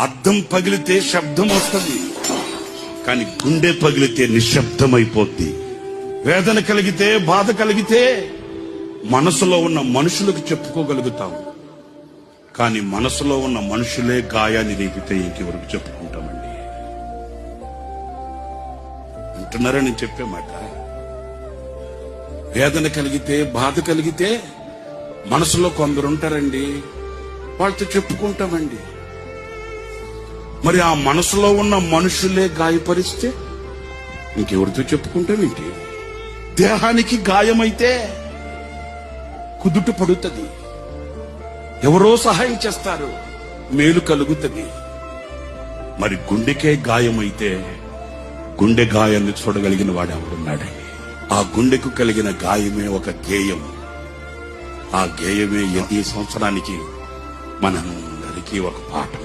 అద్దం పగిలితే శబ్దం వస్తుంది, కానీ గుండె పగిలితే నిశ్శబ్దమైపోద్ది. వేదన కలిగితే, బాధ కలిగితే మనసులో ఉన్న మనుషులకు చెప్పుకోగలుగుతాం, కానీ మనసులో ఉన్న మనుషులే గాయాన్ని రేపితే ఇంకెవరికి చెప్పుకుంటామండి? అంటున్నారా నేను చెప్పే మాట? వేదన కలిగితే, బాధ కలిగితే మనసులో కొందరు ఉంటారండి, వాళ్ళతో చెప్పుకుంటామండి. మరి ఆ మనసులో ఉన్న మనుషులే గాయపరిస్తే ఇంకెవరితో చెప్పుకుంటామేంటి? దేహానికి గాయమైతే కుదుట పడుతుంది, ఎవరో సహాయం చేస్తారు, మేలు కలుగుతుంది. మరి గుండెకే గాయమైతే గుండె గాయాన్ని చూడగలిగిన వాడు ఎవడున్నాడండి? ఆ గుండెకు కలిగిన గాయమే ఒక గేయం. ఆ గేయమే ఈ సంవత్సరానికి మనందరికీ ఒక పాఠం.